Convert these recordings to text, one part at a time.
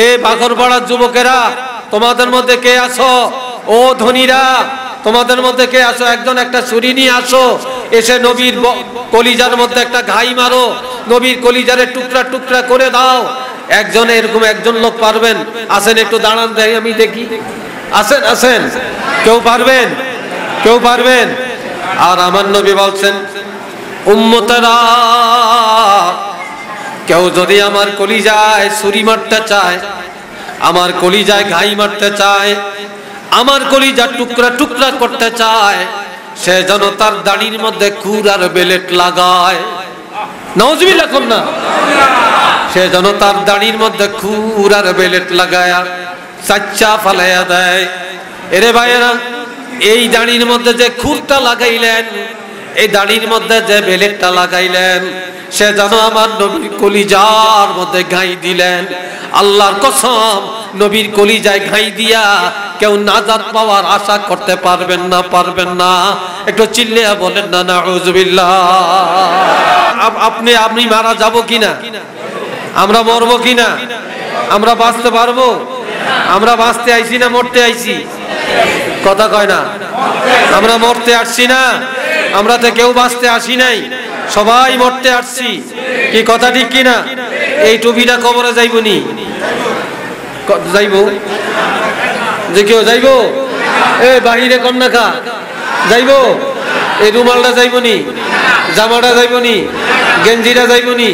এ বাঘরপাড়ার যুবকেরা তোমাদের মধ্যে কে আছো? ও ধনীরা তোমাদের মধ্যে কে আছো? একজন একটা ছুরি নিয়ে আসো, এসে নবীর কলিজার মধ্যে একটা ঘাই মারো, নবীর কলিজারে টুকরা টুকরা করে দাও। একজন এরকম একজন লোক পারবেন? আসেন একটু দাঁড়ান, দেয় আমি দেখি। আসেন আসেন, কেউ পারবেন? কেউ পারবেন? আর আমার নবী বলছেন, উম্মতেরা কেউ যদি আমার কলিজায় ছুরি মারতে চায়, আমার কলিজায় ঘাই মারতে চায়, আমার কলিজা টুকরা টুকরা করতে চায়, সে যেন তার দাড়ির মধ্যে খুর আর বেলেট লাগায়। নাউজুবিল্লাহ কোন না? সে যেন তার দাড়ির মধ্যে খুর আর বেলেট লাগায়া চাচ্চা ফালাইয়া দেয়। এরে ভাইয়েরা, এই দাড়ির মধ্যে যে খুরটা লাগাইলেন, এই দাড়ির মধ্যে যে বেলেটটা লাগাইলেন, সে যেন আমার নবীর কলিজার মধ্যে ঘাই দিলেন। আল্লাহর কসম, নবীর কলিজায় ঘাই দিয়া কেউ নাজাত পাওয়ার আশা করতে পারবেন না, পারবেন না। একটু চিল্লিয়া বলেন না নাউজুবিল্লাহ। আপনি মারা যাব কিনা? আমরা মরবো কিনা? আমরা বাঁচতে পারবো? আমরা বাঁচতে আইছি না মরতে আইছি? কথা কয় না। আমরা মরতে আসছি না, আমরা তো কেউ বাঁচতে আসি নাই, সবাই মরতে আসছি। কি কথা ঠিক কিনা? এই টুপিটা কবরে যাইবনি? যাইব? যে কেউ যাইব? এ বাহিরে কন্যা খা যাইব? এই রুমালটা যাইবনি? জামাটা যাইবনি? গেঞ্জিটা যাইবনি?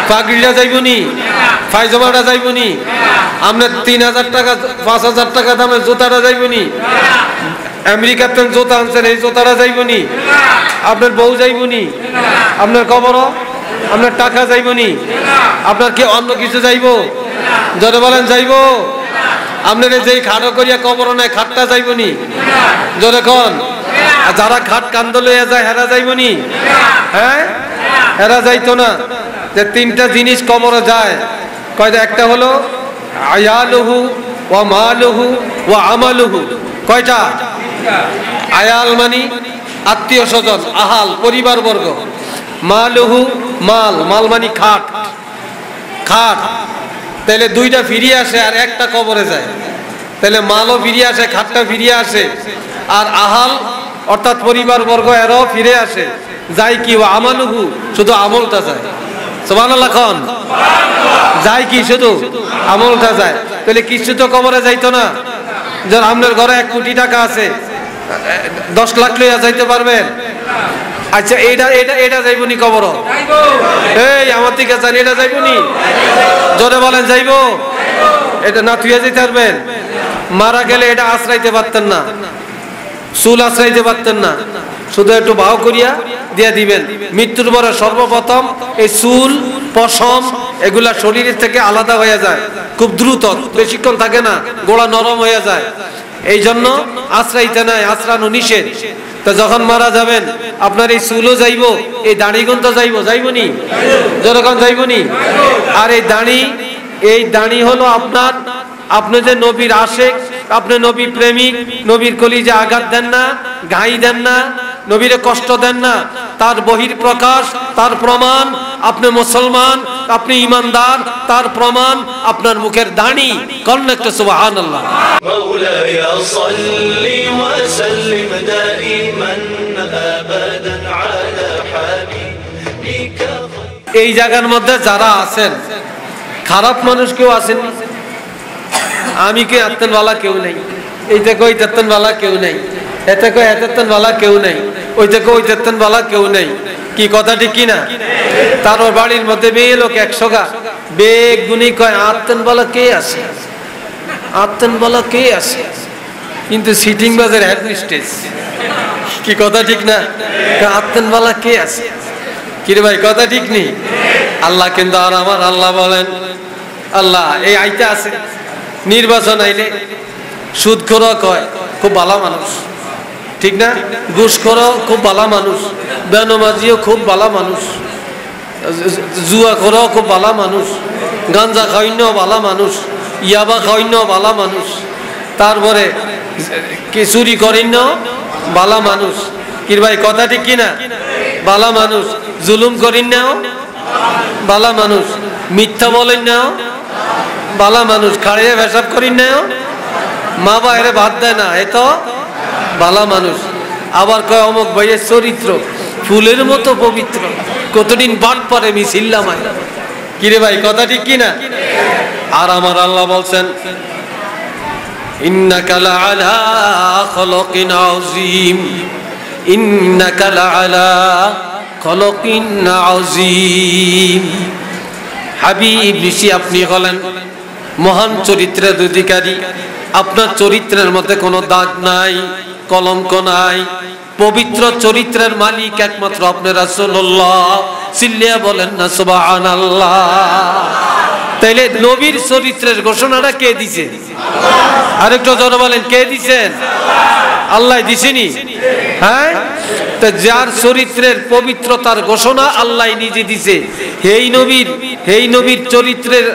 পাগড়িটা যাইবনি? পায়জামাটা যাইবনি? আপনার 3000 টাকা 5000 টাকা দামের জুতাটা যাইবনি? আমেরিকাতে জুতা আনছেন, এই জুতাটা যাইবনি? আপনার বউ যাইবনি? আপনার কবর? আপনার টাকা যাইবনি? আপনার কি অন্য কিছু যাইব? যদি বলেন যাইব। আপনার যেই খাটো করিয়া কবর নেয়, খাটটা যাইবনি? জোরে কন। যারা খাট কান্দ লইয়া যায়, হেরা যাইবনি? হ্যাঁ, হেরা যাইতো না। যে 3টা জিনিস কবরে যায়, কয়টা? একটা হলো আয়ালুহু ওয়া মালুহু ওয়া আমালুহু। কয়টা? আয়াল মানি আত্মীয় স্বজন, আহাল পরিবার বর্গ। মালুহু মাল, মাল মানি খাট, খাট। তাহলে 2টা ফিরিয়ে আসে আর একটা কবরে যায়। তাহলে মালও ফিরিয়ে আসে, খাটটা ফিরিয়ে আসে, আর আহাল অর্থাৎ পরিবার বর্গ এরাও ফিরে আসে। যায় কি? ও আমালুহু, শুধু আমলটা যায়। সুবহানাল্লাহ খান। যায় কি? শুধু আমলটা যায়। তাহলে কিছু তো কবরে যাইতো না। যার আপনার ঘরে 1 কোটি টাকা আছে, 10 লাখ লইয়া যাইতে পারবেন? আচ্ছা, এটা যাইবনি কবর? এই আমার থেকে জানি, এটা যাইবনি? জোরে বলেন যাইব? এটা না থুয়ে যেতে পারবেন? মারা গেলে এটা আশ্রাইতে পারতেন না, চুল আশ্রাইতে পারতেন না, শুধু একটু ভাও করিয়া দিয়ে দিবেন। মৃত্যুর পরে সর্বপ্রথম এই চুল পশম এগুলা শরীরের থেকে আলাদা হয়ে যায় খুব দ্রুত, বেশিক্ষণ থাকে না, গোড়া নরম হয়ে যায়। এই জন্য আশ্রাইতে নাই, আশ্রানো নিষেধ। তো যখন মারা যাবেন আপনার এই চুলও যাইব, এই দাড়িগুন তো যাইব, যাইবনি? যখন যাইবনি। আর এই দাড়ি হলো আপনার, আপনি যে নবীর আশেক, আপনি নবী প্রেমিক, নবীর কলিজা আঘাত দেন না, ঘাই দেন না, নবীরে কষ্ট দেন না, তার বহির প্রকাশ, তার প্রমাণ আপনি মুসলমান, আপনি ইমানদার, তার প্রমাণ আপনার মুখের দাড়ি। কন্যা একটা সুবহানাল্লাহ। মাওলায়া সাল্লি ওয়া সাল্লিম দাইমান আবাদান আলা হাবিবিকা। এই জায়গার মধ্যে যারা আছেন, খারাপ মানুষ কেউ আছেন? আমি কে আত্মনওয়ালা কেউ নেই, এই থেকে ওই তেত্তনওয়ালা কেউ নেই, এতে কই এতেত্তনওয়ালা কেউ নেই, ওই থেকে ওই তেত্তনওয়ালা কেউ নেই। কি কথা ঠিক কিনা? তার বাড়ির মধ্যে মেয়ে লোক 100 গা, বেগ গুনি কয় আত্মনওয়ালা কে আছে, আত্মনওয়ালা কে আছে, কিন্তু সিটিং বাজার হেড স্টেজ। কি কথা ঠিক না? আত্মনওয়ালা কে আছে? কিরে ভাই, কথা ঠিক নেই? আল্লাহ কিন্তু, আর আমার আল্লাহ বলেন, আল্লাহ এই আইতে আছে, নির্বাচন আইলে সুদখোর কয় খুব ভালো মানুষ, ঠিক না? ঘুষখোর খুব ভালো মানুষ, বেনমাজিও খুব ভালো মানুষ, জুয়াখোর খুব ভালো মানুষ, গাঞ্জা খাইন্য ভালো মানুষ, ইয়াবা খাইন্য ভালো মানুষ, তারপরে চুরি করিন্য ভালো মানুষ। কি ভাই, কথা ঠিক কিনা? ভালো মানুষ। জুলুম করিন নাও ভালো মানুষ, মিথ্যা বলেন নাও বালা মানুষ খাড়িয়ে পেশাব করি না, মা বাইরে ভাত দেয় না, এ তো বালা মানুষ। আবার কয় অমুক ভাইয়ের চরিত্র ফুলের মতো পবিত্র, কতদিন বাট পরে মিছিল্লামায়। কিরে ভাই কথা ঠিক কিনা? আর আমার আল্লাহ বলছেন ইন্নাকা লাআলা খালাকিন আযীম, ইন্নাকা লাআলা খালাকিন আযীম। হাবিব নিশি আপনি হলেন মহান চরিত্রের অধিকারী, আপনার চরিত্রের মধ্যে কোনো দাগ নাই, কলঙ্ক নাই, পবিত্র চরিত্রের মালিক একমাত্র আপনি রাসূলুল্লাহ। চিল্লিয়া বলেন না সুবহানাল্লাহ। তাইলে নবীর চরিত্রের ঘোষণাটা কে দিছে? আরেকটু জোরে বলেন, কে দিছেন? আল্লাহ দিছেনি। হ্যাঁ, তা যার চরিত্রের পবিত্রতার ঘোষণা আল্লাহ নিজে দিছে, সেই নবীর চরিত্রের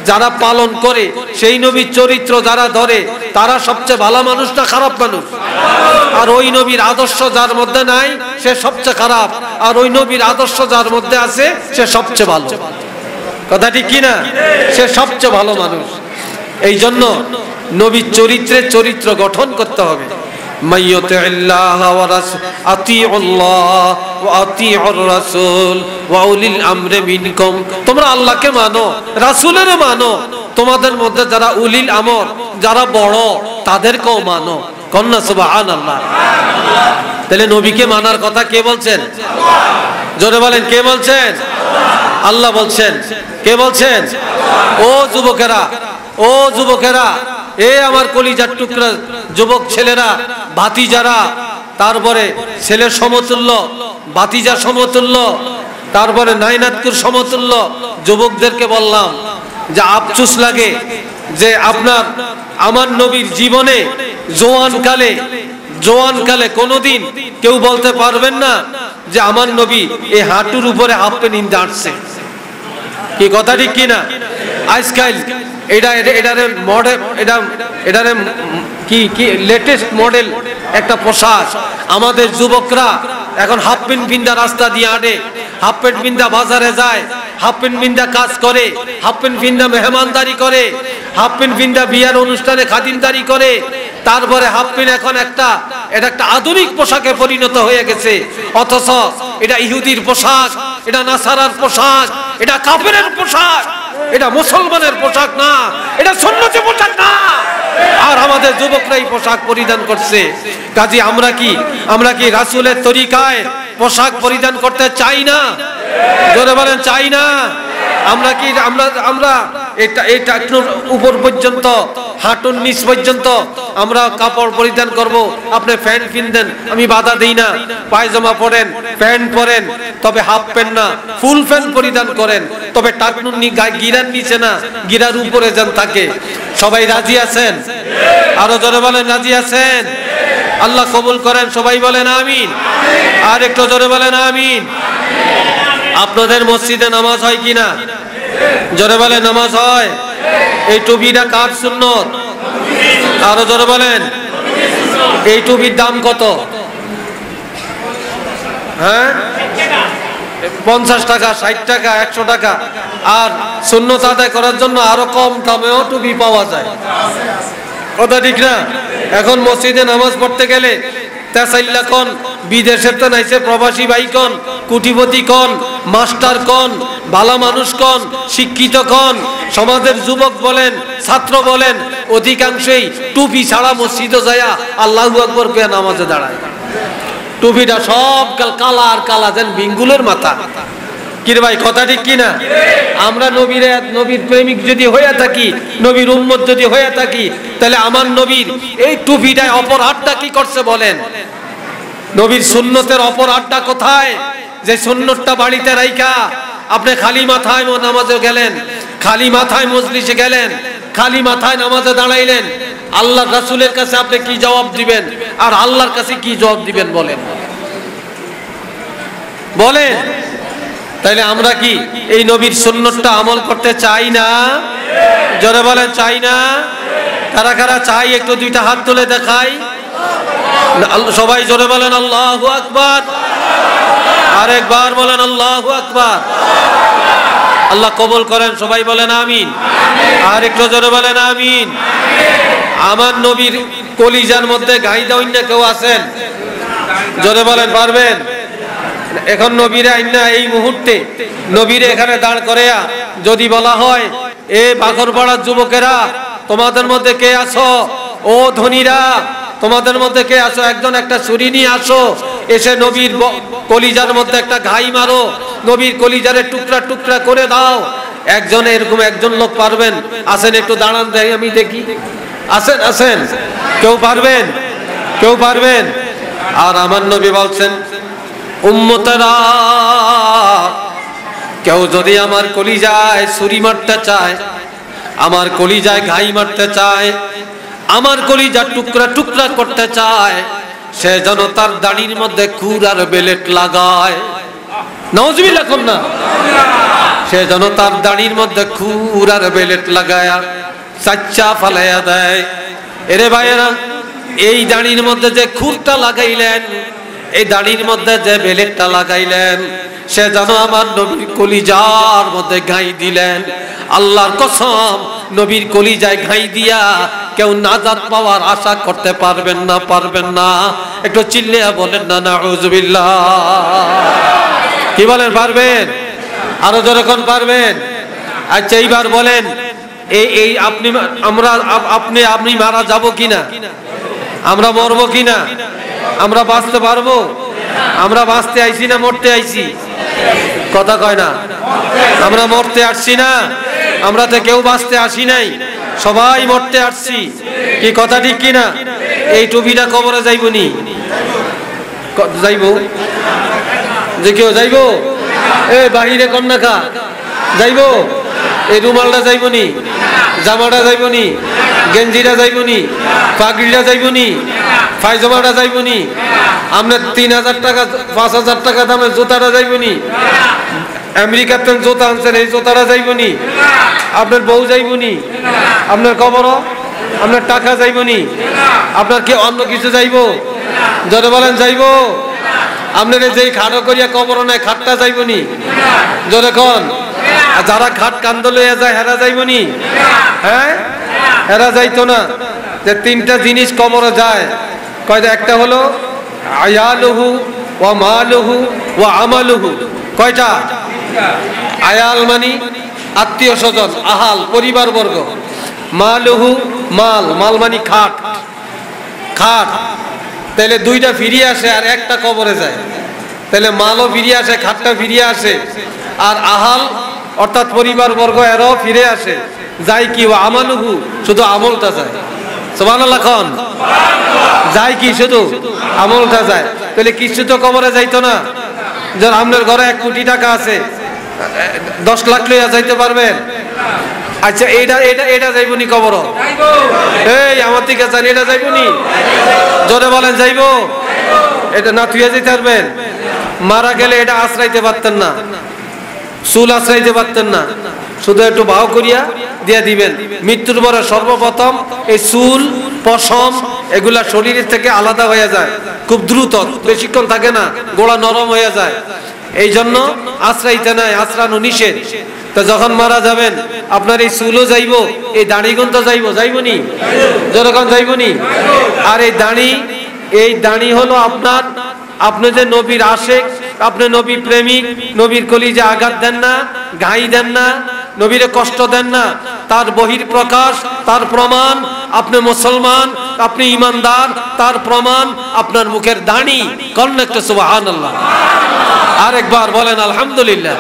যারা পালন করে, সেই নবীর চরিত্র যারা ধরে, তারা সবচেয়ে ভালো মানুষ না খারাপ মানুষ? আর ওই নবীর আদর্শ যার মধ্যে নাই সে সবচেয়ে খারাপ, আর ওই নবীর আদর্শ যার মধ্যে আছে সে সবচেয়ে ভালো। কথা ঠিক কিনা? সে সবচেয়ে ভালো মানুষ। এই জন্য নবীর চরিত্রের চরিত্র গঠন করতে হবে। মাইয়ুতিল্লাহ ওয়া আতিউল্লাহ ওয়া আতিউর রাসূল ওয়া উলিল আমরি মিনকুম। তোমরা আল্লাহকে মানো, রাসূলেরও মানো, তোমাদের মধ্যে যারা উলিল আমর, যারা বড়, তাদেরকেও মানো। কন্যা সুবহানাল্লাহ। তাহলে নবীকে মানার কথা কে বলছেন? জোরে বলেন, কে বলছেন? আল্লাহ বলছেন। কে বলছেন? ও যুবকেরা, ও যুবকেরা, এ আমার কলিজার টুকরা যুবক ছেলেরা, ভাতিজারা, তারপরে ছেলের সমতুল্য, ভাতিজা সমতুল্য, তারপরে নাইনাতকুর সমতুল্য যুবকদেরকে বললাম যে আফসোস লাগে যে আমার নবীর জীবনে জোয়ানকালে কোনোদিন কেউ বলতে পারবেন না যে আমার নবী এই হাঁটুর উপরে হাফ প্যান্ট নিয়ে দাঁড়ছে। কি কথা ঠিক কিনা? আজকাল কি লেটেস্ট মডেল একটা পোশাক। আমাদের যুবকরা এখন হাফ প্যান্ট পিন্দা রাস্তা দিয়ে হাঁটে, হাফ প্যান্ট পিন্দা বাজারে যায়, হাফ প্যান্ট পিন্দা কাজ করে, হাফ প্যান্ট পিন্দা মেহমানদারি করে, হাফ প্যান্ট পিন্দা বিয়ার অনুষ্ঠানে খাতিরদারি করে। তারপরে হাফ প্যান্ট এখন এটা একটা আধুনিক পোশাকে পরিণত হয়ে গেছে। অথচ এটা ইহুদির পোশাক, এটা নাসারার পোশাক, এটা কাফেরের পোশাক, এটা মুসলমানের পোশাক না, এটা সুন্নতি পোশাক না। আর আমাদের যুবকরা এই পোশাক পরিধান করছে। কাজী আমরা কি রাসূলের তরিকায় পোশাক পরিধান করতে চাই না? জোরে বলেন, চাই না? আমরা এটা উপর পর্যন্ত, হাঁটুর নিচ পর্যন্ত আমরা কাপড় পরিধান করব। আপনি প্যান্ট কিনতেন, আমি বাধা দিই না, পায়জামা পরেন, প্যান্ট পরেন, তবে হাফ প্যান্ট না, ফুল প্যান্ট পরিধান করেন, তবে টাকনুর গিরার নিচে না, গিরার উপরে যেন থাকে। সবাই রাজি আছেন? আরো জোরে বলেন, রাজি আছেন? আল্লাহ কবুল করেন, সবাই বলেন আমিন। আর একটু জোরে বলেন আমিন। আপনাদের মসজিদে নামাজ হয় কিনা? জোরে বলেন, নামাজ হয়? এই টুপিটা কার সুন্নত? আরো জোরে বলেন। এই টুপির দাম কত? হ্যাঁ, 50 টাকা, 60 টাকা, 100 টাকা। আর সুন্নত আদায় করার জন্য আরো কম দামেও টুপি পাওয়া যায়। কথা ঠিক না? এখন মসজিদে নামাজ পড়তে গেলে তেসাইল্লা কন, বিদেশের তো নাইছে প্রবাসী ভাই কন, কুটিপতি কন, মাস্টার কন, ভালো মানুষ কন, শিক্ষিত কন, সমাজের যুবক বলেন, ছাত্র বলেন, অধিকাংশই টুপি ছাড়া মসজিদে যায়া আল্লাহু আকবার কইয়া নামাজে দাঁড়ায়। টুপিটা সব কালা আর কালা, যেন বিঙ্গুলের মাথা। কিরে ভাই কথা ঠিক কিনা? আমরা নবীর প্রেমিক যদি হয়ে থাকি, নবীর উম্মত যদি হয়ে থাকি, তাহলে আমার নবীর এই টুপিটায় অপরাধটা কি করছে বলেন? নবীর সুন্নতের অপরাধটা কোথায়? যে সুন্নতটা বাড়িতে রাইখা আপনি খালি মাথায় নামাজে গেলেন, খালি মাথায় মজলিসে গেলেন, খালি মাথায় নামাজে দাঁড়াইলেন, আল্লাহ রাসূলের কাছে আপনি কি জবাব দিবেন? আর আল্লাহর কাছে কি জবাব দিবেন বলেন? বলেন। তাইলে আমরা কি এই নবীর সুন্নতটা আমল করতে চাই না? জোরে বলেন, চাই না? কারা কারা চাই একটু দুইটা হাত তুলে দেখাই। সবাই জোরে বলেন আল্লাহু আকবার। আরেকবার বলেন আল্লাহু আকবার। আল্লাহ কবুল করেন, সবাই বলেন আমিন। আর একটু জোরে বলেন আমিন। আমার নবীর কলিজার মধ্যে ঘাই দাউন না কেউ আছেন? জোরে বলেন, পারবেন? এখন নবীরা আইনা এই মুহূর্তে নবীরে এখানে দাঁড় করেয়া যদি বলা হয়, এ বাঘরপাড়ার যুবকেরা তোমাদের মধ্যে কে আছো? ও ধনীরা তোমাদের মধ্যে কে আছো? একজন একটা ছুরি নিয়ে আসো, এসে নবীর কলিজার মধ্যে একটা ঘাই মারো, নবীর কলিজারে টুকরা টুকরা করে দাও। একজন এরকম একজন লোক পারবেন? আসেন একটু দাঁড়ান, দেয় আমি দেখি। আসেন আসেন, কেউ পারবেন? কেউ পারবেন? আর আমার নবী বলছেন, উম্মতেরা কেউ যদি আমার কলিজায় ছুরি মারতে চায়, আমার কলিজায় ঘাই মারতে চায়, আমার কলিজা টুকরা টুকরা করতে চায়, সে যেন তার দাড়ির মধ্যে খুর আর বেলেট লাগায়। নাউজুবিল্লাহ কোন না? সে যেন তার দাড়ির মধ্যে খুর আর বেলেট লাগায়া চাচ্চা ফালাইয়া দেয়। এরে ভাইয়েরা, এই দাড়ির মধ্যে যে খুরটা লাগাইলেন, এই দাড়ির মধ্যে যে বেলেটটা লাগাইলেন, সে যেন আমার নবীর কলিজার মধ্যে ঘাই দিলেন। আল্লাহর কসম, নবীর কলিজায় ঘাই দিয়া কেউ নাজাত পাওয়ার আশা করতে পারবেন না, পারবেন না। একটু চিল্লিয়া বলেন না নাউজুবিল্লাহ। কি বলেন, পারবেন? আরো যখন পারবেন। আচ্ছা এইবার বলেন, এই আপনি মারা যাব কিনা? আমরা মরবো কিনা? আমরা বাঁচতে পারবো? আমরা বাঁচতে আইছি না মরতে আইছি? কথা কয় না। আমরা মরতে আসছি না, আমরা তো কেউ বাঁচতে আসি নাই, সবাই মরতে আসছি। কি কথা ঠিক কিনা? এই টুপিটা কবরে যাইবনি? যাইব? যে কেউ যাইব? এ বাহিরে কন্যা খা যাইব? এই রুমালটা যাইবনি? জামাটা যাইবনি? গেঞ্জিটা যাইবনি? পাগড়িটা যাইবনি? পায়জামাটা যাইবনি? আপনার 3000 টাকা 5000 টাকা দামের জুতাটা যাইবনি? আমেরিকাতে জুতা আনছেন, এই জুতাটা যাইবনি? আপনার বউ যাইবনি? আপনার কবর? আপনার টাকা যাইবনি? আপনার কি অন্য কিছু যাইব? জোরে বলেন, যাইব? আপনার যেই খাটো করিয়া কবর নাই, খাটটা যাইবনি? জোরে কন। যারা খাট কান্দ লইয়া যায়, হেরা যাইবনি? হ্যাঁ, হেরা যাইতো না। যে 3টা জিনিস কবরে যায়, কয়টা? একটা হলো আয়ালুহু ওয়া মালুহু ওয়া আমালুহু। কয়টা? আয়াল মানি আত্মীয় স্বজন, আহাল পরিবার বর্গ। মালুহু মাল, মাল মানি খাট, খাট। তাহলে 2টা ফিরিয়ে আসে আর একটা কবরে যায়। তাহলে মালও ফিরিয়ে আসে, খাটটা ফিরিয়ে আসে, আর আহাল অর্থাৎ পরিবার বর্গ এরাও ফিরে আসে। যাই কি? ও আমালুহু, শুধু আমলটা যায়। সুবহানাল্লাহ খান। যায় কি? শুধু আমলটা যায়। তাহলে কিছু তো কবরে যাইতো না। যার আপনার ঘরে 1 কোটি টাকা আছে, 10 লাখ লইয়া যাইতে পারবেন? আচ্ছা, এটা যাইবনি কবর? এই আমার থেকে জানি, এটা যাইবনি? জোরে বলেন, যাইব? এটা না থুয়ে যেতে পারবেন? মারা গেলে এটা আশ্রাইতে পারতেন না, চুল আশ্রাইতে পারতেন না, শুধু একটু ভাও করিয়া দিয়ে দিবেন। মৃত্যুর পরে সর্বপ্রথম এই চুল পশম এগুলা শরীরের থেকে আলাদা হয়ে যায় খুব দ্রুত, বেশিক্ষণ থাকে না, গোড়া নরম হয়ে যায়। এই জন্য আশ্রাইতে নাই, আশ্রানো নিষেধ। তো যখন মারা যাবেন আপনার এই চুলও যাইব, এই দাড়িগুন তো যাইব, যাইবনি? যখন যাইবনি। আর এই দাড়ি হলো আপনার, আপনি যে নবীর আশেক, আপনি নবীর প্রেমিক, নবীর কলিজা আঘাত দেন না, ঘাই দেন না, নবীরে কষ্ট দেন না, তার বহির প্রকাশ, তার প্রমাণ আপনি মুসলমান, আপনি ইমানদার, তার প্রমাণ আপনার মুখের দাড়ি। করেন একটা সুবহানাল্লাহ। আরেকবার বলেন আলহামদুলিল্লাহ।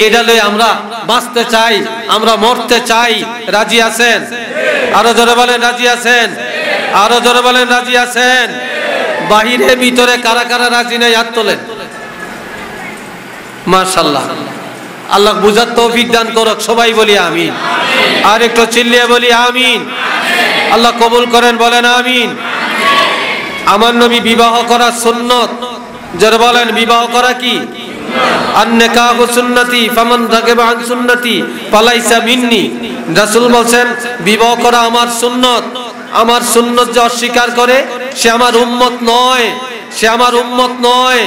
এটা লয়ে আমরা বাঁচতে চাই, আমরা মরতে চাই। রাজি আছেন? আরো জোরে বলেন, রাজি আছেন? আরো জোরে বলেন, রাজি আছেন? বাহিরে ভিতরে কারা কারা রাজি নাই? হাত তোলেন। মাশাআল্লাহ, আল্লাহ বুঝার তৌফিক দান করুক। সবাই বলি আমিন। আর একটু চিল্লিয়ে বলি আমিন। আল্লাহ কবুল করেন, বলেন আমিন। আমার নবী বিবাহ করা সুন্নত। যারা বলেন বিবাহ করা কি? আন-নিকাহু সুন্নতি ফামান রাগিবা আন সুন্নতি ফালাইসা মিন্নি। রাসূল বলেন বিবাহ করা আমার সুন্নত। আমার সুন্নত যে অস্বীকার করে সে আমার উম্মত নয়, সে আমার উম্মত নয়।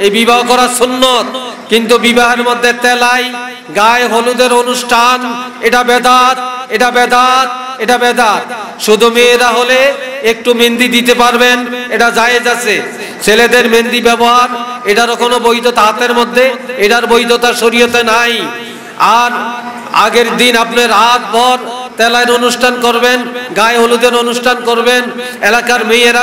এই বিবাহ করা সুন্নত। কিন্তু বিবাহের মধ্যে তেলাই গায়ে হলুদের অনুষ্ঠান এটা বেদাত, এটা বেদাত, এটা বেদাত। শুধু মেয়েরা হলে একটু মেহেন্দি দিতে পারবেন, এটা জায়েজ আছে। ছেলেদের মেহেন্দি ব্যবহার এটারও কোনো বৈধতা হাতের মধ্যে, এটার বৈধতা শরীয়তে নাই। আর আগের দিন আপনি রাত ভর তেলাইয়ের অনুষ্ঠান করবেন, গায়ে হলুদের অনুষ্ঠান করবেন, এলাকার মেয়েরা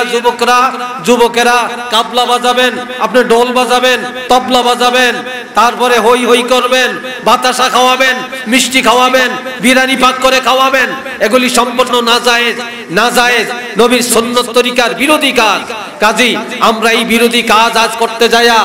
যুবকেরা কাবলা বাজাবেন, আপনি ঢোল বাজাবেন, তবলা বাজাবেন, তারপরে হই হই করবেন, বাতাসা খাওয়াবেন, মিষ্টি খাওয়াবেন, বিরিয়ানি পাক করে খাওয়াবেন। এগুলি সম্পূর্ণ নাজায়েজ, নাজায়েজ, নবীর সুন্নত তরিকার বিরোধী কাজ। কাজী আমরা এই বিরোধী কাজ আজ করতে যাইয়া,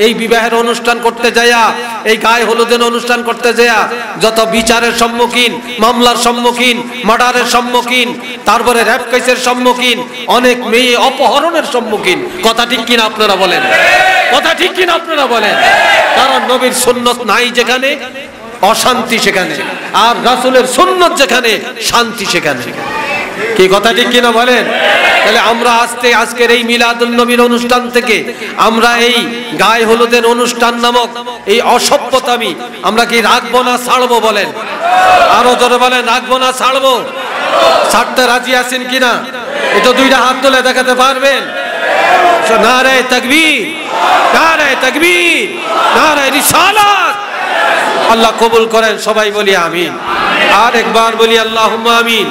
এই বিবাহের অনুষ্ঠান করতে যাইয়া, এই গায়ে হলুদের অনুষ্ঠান করতে যাইয়া যত বিচারের সম্মুখীন, মামলার সম্মুখীন, মার্ডারের সম্মুখীন, তারপরে র‍্যাপ কেসের সম্মুখীন, অনেক মেয়ে অপহরণের সম্মুখীন। কথা ঠিক কিনা আপনারা বলেন? কথা ঠিক কিনা আপনারা বলেন? কারণ নবীর সুন্নত নাই যেখানে অশান্তি সেখানে, আর রাসূলের সুন্নত যেখানে শান্তি সেখানে। কি কথা ঠিক কিনা বলেন? তাহলে আমরা আজকের এই মিলাদুন নবীর অনুষ্ঠান থেকে আমরা এই গায়ে হলুদের অনুষ্ঠান নামক এই অসভ্যতামি আমরা কি রাখবো না ছাড়বো? বলেন, আরো জোরে বলেন, রাখবো না ছাড়বো? ছাড়তে রাজি আছেন কিনা? এটা দুইটা হাত তুলে দেখাতে পারবেন? নারে তাকবীর, নারে তাকবীর, নারে রিসালাত। আল্লাহ কবুল করেন, সবাই বলি আমিন। আর একবার বলি আল্লাহুম্মা আমিন।